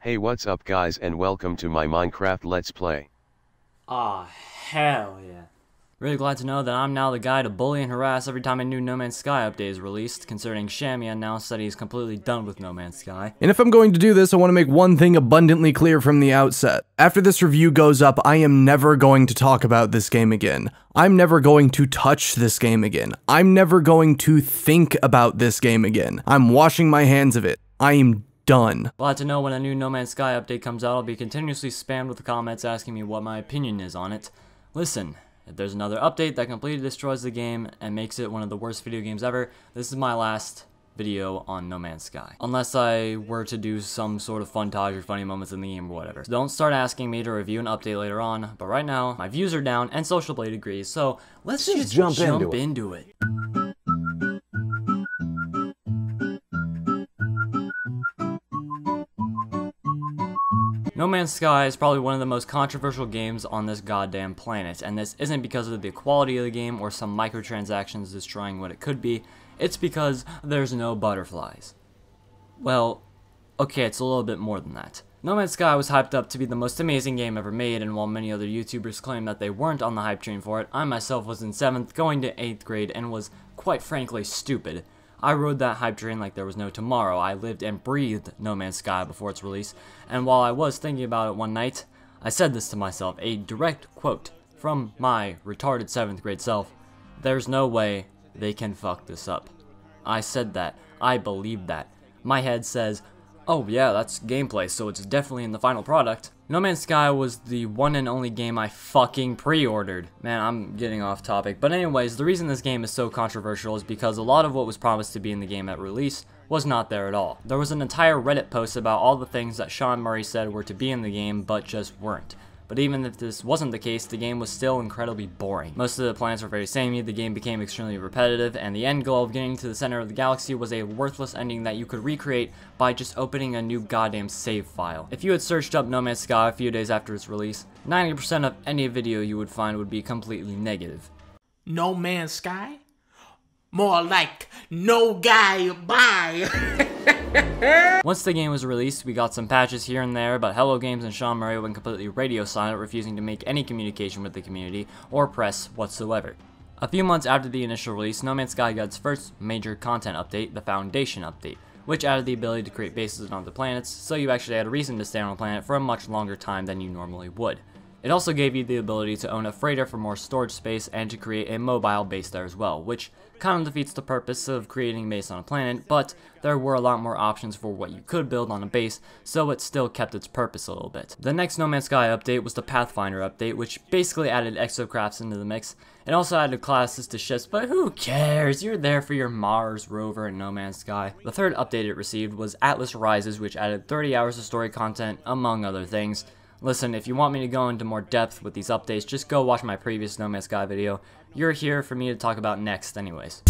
Hey, what's up guys, and welcome to my Minecraft Let's Play. Aw, hell yeah. Really glad to know that I'm now the guy to bully and harass every time a new No Man's Sky update is released, considering Shammy announced that he's completely done with No Man's Sky. And if I'm going to do this, I want to make one thing abundantly clear from the outset. After this review goes up, I am never going to talk about this game again. I'm never going to touch this game again. I'm never going to think about this game again. I'm washing my hands of it. I am done. Glad to know when a new No Man's Sky update comes out, I'll be continuously spammed with comments asking me what my opinion is on it. Listen, if there's another update that completely destroys the game and makes it one of the worst video games ever, this is my last video on No Man's Sky. Unless I were to do some sort of funtage or funny moments in the game or whatever. So don't start asking me to review an update later on, but right now, my views are down and Social Blade agrees, so let's just jump into it. No Man's Sky is probably one of the most controversial games on this goddamn planet, and this isn't because of the quality of the game or some microtransactions destroying what it could be, it's because there's no butterflies. Well, okay, it's a little bit more than that. No Man's Sky was hyped up to be the most amazing game ever made, and while many other YouTubers claim that they weren't on the hype train for it, I myself was in 7th, going to 8th grade, and was, quite frankly, stupid. I rode that hype train like there was no tomorrow. I lived and breathed No Man's Sky before its release, and while I was thinking about it one night, I said this to myself, a direct quote from my retarded 7th grade self: "There's no way they can fuck this up." I said that. I believed that. My head says, oh yeah, that's gameplay, so it's definitely in the final product. No Man's Sky was the one and only game I fucking pre-ordered. Man, I'm getting off topic. But anyways, the reason this game is so controversial is because a lot of what was promised to be in the game at release was not there at all. There was an entire Reddit post about all the things that Sean Murray said were to be in the game, but just weren't. But even if this wasn't the case, the game was still incredibly boring. Most of the planets were very samey, the game became extremely repetitive, and the end goal of getting to the center of the galaxy was a worthless ending that you could recreate by just opening a new goddamn save file. If you had searched up No Man's Sky a few days after its release, 90% of any video you would find would be completely negative. No Man's Sky? More like no guy bye. Once the game was released, we got some patches here and there, but Hello Games and Sean Murray went completely radio silent, refusing to make any communication with the community or press whatsoever. A few months after the initial release, No Man's Sky got its first major content update, the Foundation update, which added the ability to create bases on other planets, so you actually had a reason to stay on a planet for a much longer time than you normally would. It also gave you the ability to own a freighter for more storage space and to create a mobile base there as well, which kind of defeats the purpose of creating a base on a planet, but there were a lot more options for what you could build on a base, so it still kept its purpose a little bit. The next No Man's Sky update was the Pathfinder update, which basically added exocrafts into the mix. It also added classes to ships, but who cares? You're there for your Mars rover in No Man's Sky. The third update it received was Atlas Rises, which added 30 hours of story content, among other things. Listen, if you want me to go into more depth with these updates, just go watch my previous No Man's Sky video. You're here for me to talk about next anyways.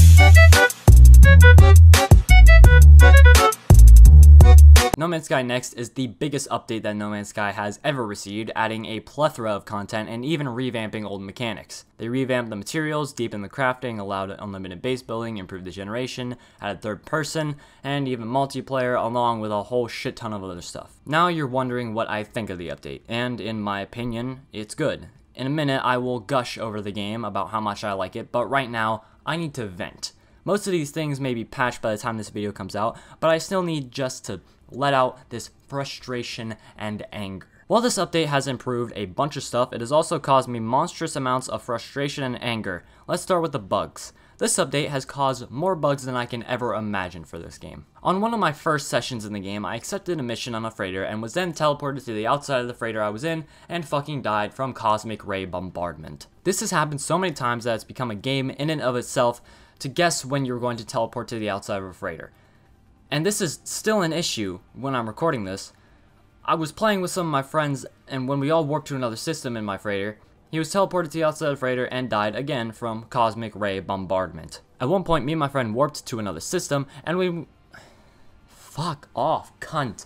No Man's Sky Next is the biggest update that No Man's Sky has ever received, adding a plethora of content and even revamping old mechanics. They revamped the materials, deepened the crafting, allowed unlimited base building, improved the generation, added third person, and even multiplayer, along with a whole shit ton of other stuff. Now you're wondering what I think of the update, and in my opinion, it's good. In a minute, I will gush over the game about how much I like it, but right now, I need to vent. Most of these things may be patched by the time this video comes out, but I still need just to let out this frustration and anger. While this update has improved a bunch of stuff, it has also caused me monstrous amounts of frustration and anger. Let's start with the bugs. This update has caused more bugs than I can ever imagine for this game. On one of my first sessions in the game, I accepted a mission on a freighter and was then teleported to the outside of the freighter I was in and fucking died from cosmic ray bombardment. This has happened so many times that it's become a game in and of itself to guess when you're going to teleport to the outside of a freighter. And this is still an issue when I'm recording this. I was playing with some of my friends, and when we all warped to another system in my freighter, he was teleported to the outside of the freighter and died again from cosmic ray bombardment. At one point, me and my friend warped to another system, and we... Fuck off, cunt.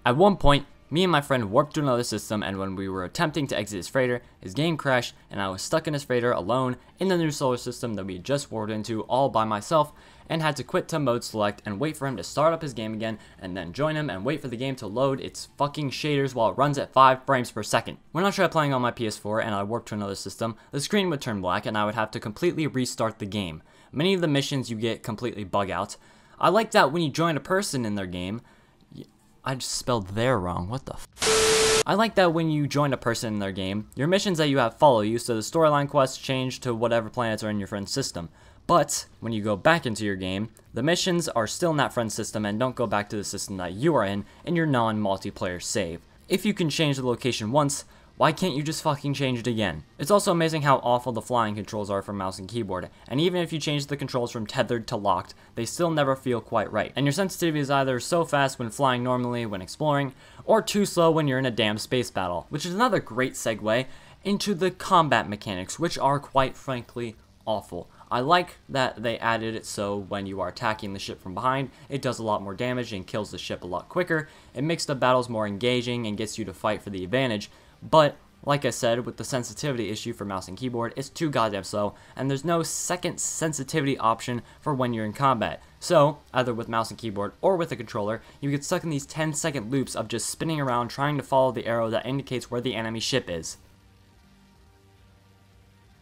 At one point, Me and my friend warped to another system, and when we were attempting to exit his freighter, his game crashed, and I was stuck in his freighter alone in the new solar system that we had just warped into all by myself, and had to quit to mode select and wait for him to start up his game again, and then join him and wait for the game to load its fucking shaders while it runs at 5 frames per second. When I tried playing on my PS4 and I warped to another system, the screen would turn black and I would have to completely restart the game. Many of the missions you get completely bug out. I like that when you join a person in their game, I just spelled there wrong, what the f. I like that when you join a person in their game, your missions that you have follow you, so the storyline quests change to whatever planets are in your friend's system. But, when you go back into your game, the missions are still in that friend's system and don't go back to the system that you are in your non-multiplayer save. If you can change the location once, why can't you just fucking change it again? It's also amazing how awful the flying controls are for mouse and keyboard, and even if you change the controls from tethered to locked, they still never feel quite right. And your sensitivity is either so fast when flying normally when exploring, or too slow when you're in a damn space battle. Which is another great segue into the combat mechanics, which are quite frankly awful. I like that they added it so when you are attacking the ship from behind, it does a lot more damage and kills the ship a lot quicker. It makes the battles more engaging and gets you to fight for the advantage. But, like I said, with the sensitivity issue for mouse and keyboard, it's too goddamn slow, and there's no second sensitivity option for when you're in combat. So, either with mouse and keyboard or with a controller, you get stuck in these 10-second loops of just spinning around trying to follow the arrow that indicates where the enemy ship is.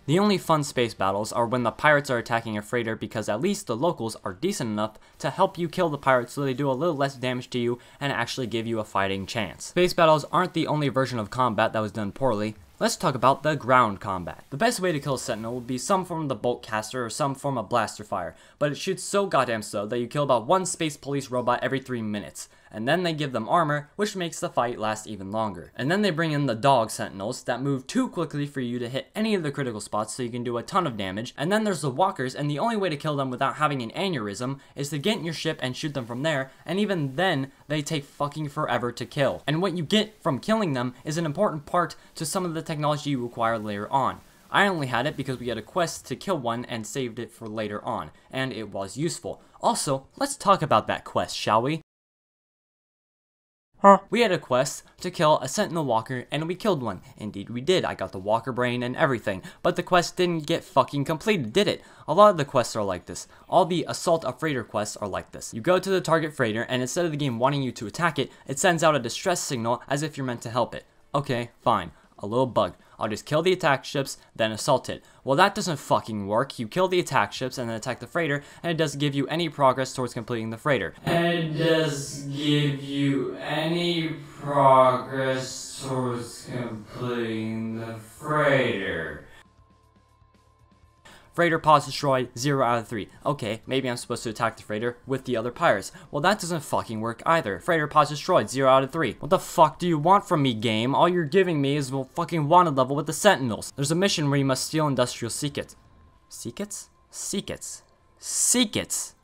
The only fun space battles are when the pirates are attacking a freighter because at least the locals are decent enough to help you kill the pirates so they do a little less damage to you and actually give you a fighting chance. Space battles aren't the only version of combat that was done poorly. Let's talk about the ground combat. The best way to kill a sentinel would be some form of the bolt caster or some form of blaster fire, but it shoots so goddamn slow that you kill about one space police robot every 3 minutes. And then they give them armor, which makes the fight last even longer. And then they bring in the dog sentinels that move too quickly for you to hit any of the critical spots so you can do a ton of damage. And then there's the walkers, and the only way to kill them without having an aneurysm is to get in your ship and shoot them from there, and even then, they take fucking forever to kill. And what you get from killing them is an important part to some of the technology you acquire later on. I only had it because we had a quest to kill one and saved it for later on, and it was useful. Also, let's talk about that quest, shall we? We had a quest to kill a sentinel walker, and we killed one. Indeed we did, I got the walker brain and everything, but the quest didn't get fucking completed, did it? A lot of the quests are like this. All the assault a freighter quests are like this. You go to the target freighter, and instead of the game wanting you to attack it, it sends out a distress signal as if you're meant to help it. Okay, fine. A little bug. I'll just kill the attack ships, then assault it. Well, that doesn't fucking work. You kill the attack ships and then attack the freighter, and it doesn't give you any progress towards completing the freighter. And it doesn't give you any progress towards completing the freighter. Freighter pods destroyed, 0 out of 3. Okay, maybe I'm supposed to attack the freighter with the other pirates. Well, that doesn't fucking work either. Freighter pods destroyed, 0 out of 3. What the fuck do you want from me, game? All you're giving me is a fucking wanted level with the sentinels. There's a mission where you must steal industrial secrets. Secrets? Secrets. Secrets.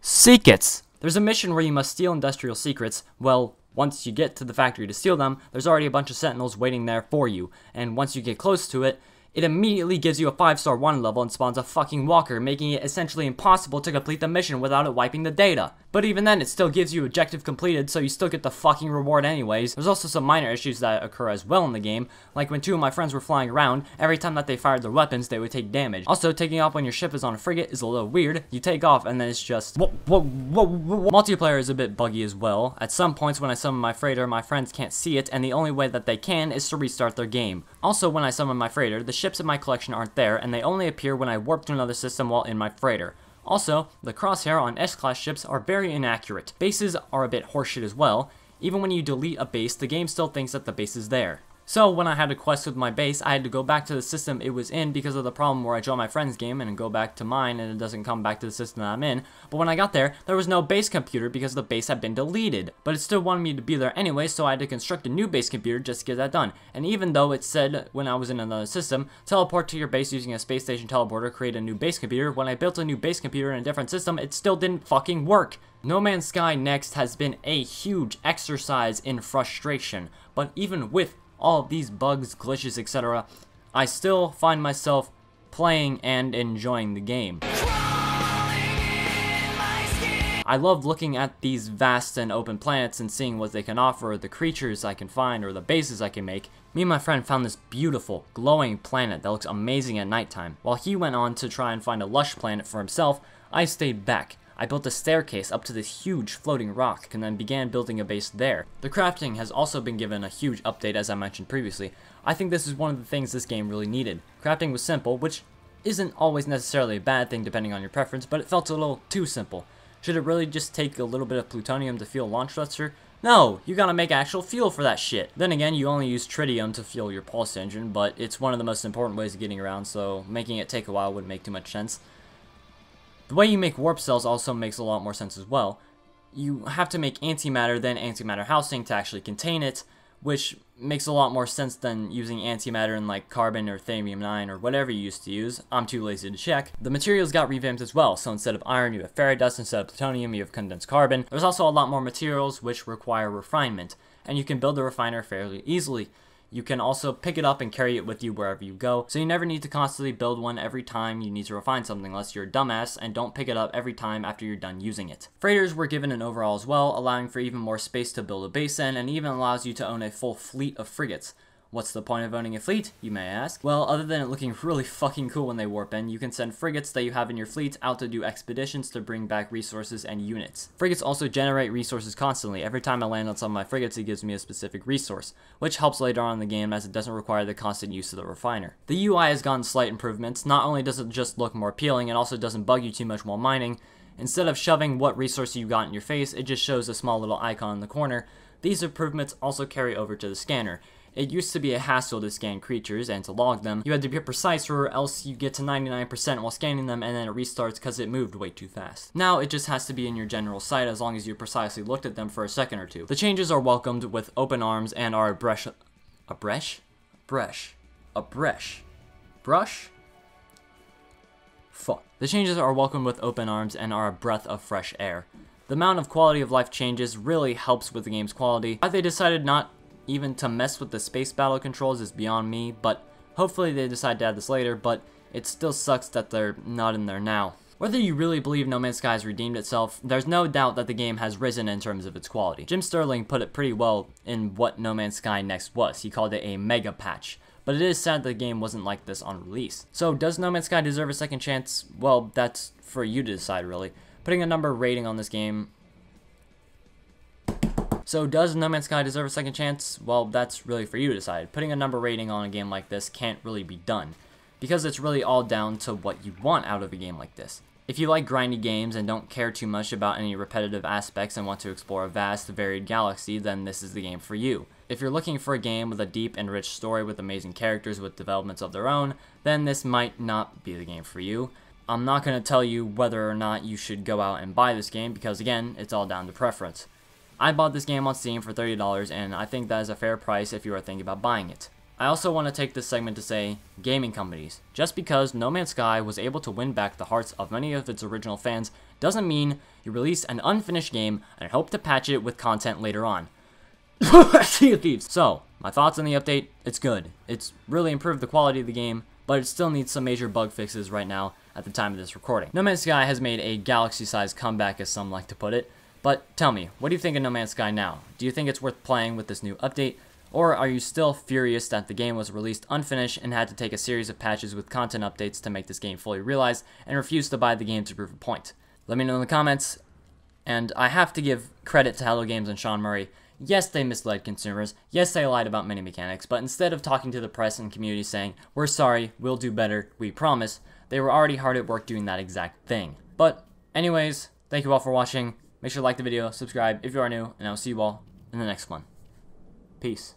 Secrets. There's a mission where you must steal industrial secrets. Well, once you get to the factory to steal them, there's already a bunch of sentinels waiting there for you. And once you get close to it, it immediately gives you a 5-star wanted level and spawns a fucking walker, making it essentially impossible to complete the mission without it wiping the data. But even then, it still gives you objective completed, so you still get the fucking reward anyways. There's also some minor issues that occur as well in the game, like when 2 of my friends were flying around, every time that they fired their weapons, they would take damage. Also, taking off when your ship is on a frigate is a little weird. You take off and then it's just Multiplayer is a bit buggy as well. At some points when I summon my freighter, my friends can't see it, and the only way that they can is to restart their game. Also, when I summon my freighter, the ships in my collection aren't there, and they only appear when I warp to another system while in my freighter. Also, the crosshair on S-Class ships are very inaccurate. Bases are a bit horseshit as well. Even when you delete a base, the game still thinks that the base is there. So, when I had a quest with my base, I had to go back to the system it was in because of the problem where I join my friend's game and go back to mine and it doesn't come back to the system that I'm in. But when I got there, there was no base computer because the base had been deleted. But it still wanted me to be there anyway, so I had to construct a new base computer just to get that done. And even though it said when I was in another system, teleport to your base using a space station teleporter, create a new base computer, when I built a new base computer in a different system, it still didn't fucking work. No Man's Sky Next has been a huge exercise in frustration, but even with all of these bugs, glitches, etc., I still find myself playing and enjoying the game. I love looking at these vast and open planets and seeing what they can offer, the creatures I can find, or the bases I can make. Me and my friend found this beautiful, glowing planet that looks amazing at nighttime. While he went on to try and find a lush planet for himself, I stayed back. I built a staircase up to this huge floating rock and then began building a base there. The crafting has also been given a huge update, as I mentioned previously. I think this is one of the things this game really needed. Crafting was simple, which isn't always necessarily a bad thing depending on your preference, but it felt a little too simple. Should it really just take a little bit of plutonium to fuel launch thruster? No, you gotta make actual fuel for that shit. Then again, you only use tritium to fuel your pulse engine, but it's one of the most important ways of getting around, so making it take a while wouldn't make too much sense. The way you make warp cells also makes a lot more sense as well. You have to make antimatter, then antimatter housing to actually contain it, which makes a lot more sense than using antimatter in like carbon or thamium-9 or whatever you used to use. I'm too lazy to check. The materials got revamped as well, so instead of iron you have ferrodust, instead of plutonium you have condensed carbon. There's also a lot more materials which require refinement, and you can build a refiner fairly easily. You can also pick it up and carry it with you wherever you go, so you never need to constantly build one every time you need to refine something unless you're a dumbass and don't pick it up every time after you're done using it. Freighters were given an overhaul as well, allowing for even more space to build a base in, and even allows you to own a full fleet of frigates. What's the point of owning a fleet, you may ask? Well, other than it looking really fucking cool when they warp in, you can send frigates that you have in your fleet out to do expeditions to bring back resources and units. Frigates also generate resources constantly. Every time I land on some of my frigates, it gives me a specific resource, which helps later on in the game as it doesn't require the constant use of the refiner. The UI has gotten slight improvements. Not only does it just look more appealing, it also doesn't bug you too much while mining. Instead of shoving what resource you got in your face, it just shows a small little icon in the corner. These improvements also carry over to the scanner. It used to be a hassle to scan creatures and to log them. You had to be precise or else you get to 99% while scanning them and then it restarts because it moved way too fast. Now it just has to be in your general sight as long as you precisely looked at them for a second or two. The changes are welcomed with open arms and are brush? Fuck. The changes are welcomed with open arms and are a breath of fresh air. The amount of quality of life changes really helps with the game's quality. Why they decided not even to mess with the space battle controls is beyond me, but hopefully they decide to add this later, but it still sucks that they're not in there now. Whether you really believe No Man's Sky has redeemed itself, there's no doubt that the game has risen in terms of its quality. Jim Sterling put it pretty well in what No Man's Sky Next was. He called it a mega patch. But it is sad the game wasn't like this on release. So does No Man's Sky deserve a second chance? Well, that's for you to decide really. Putting a number rating on this game... So does No Man's Sky deserve a second chance? Well, that's really for you to decide. Putting a number rating on a game like this can't really be done, because it's really all down to what you want out of a game like this. If you like grindy games and don't care too much about any repetitive aspects and want to explore a vast, varied galaxy, then this is the game for you. If you're looking for a game with a deep and rich story with amazing characters with developments of their own, then this might not be the game for you. I'm not going to tell you whether or not you should go out and buy this game, because again, it's all down to preference. I bought this game on Steam for $30, and I think that is a fair price if you are thinking about buying it. I also want to take this segment to say, gaming companies, just because No Man's Sky was able to win back the hearts of many of its original fans doesn't mean you release an unfinished game and hope to patch it with content later on. Sea of Thieves. So, my thoughts on the update, it's good. It's really improved the quality of the game, but it still needs some major bug fixes right now at the time of this recording. No Man's Sky has made a galaxy-sized comeback, as some like to put it. But tell me, what do you think of No Man's Sky now? Do you think it's worth playing with this new update? Or are you still furious that the game was released unfinished and had to take a series of patches with content updates to make this game fully realized and refuse to buy the game to prove a point? Let me know in the comments. And I have to give credit to Hello Games and Sean Murray. Yes, they misled consumers. Yes, they lied about many mechanics. But instead of talking to the press and community saying, "We're sorry, we'll do better, we promise," they were already hard at work doing that exact thing. But anyways, thank you all for watching. Make sure to like the video, subscribe if you are new, and I'll see you all in the next one. Peace.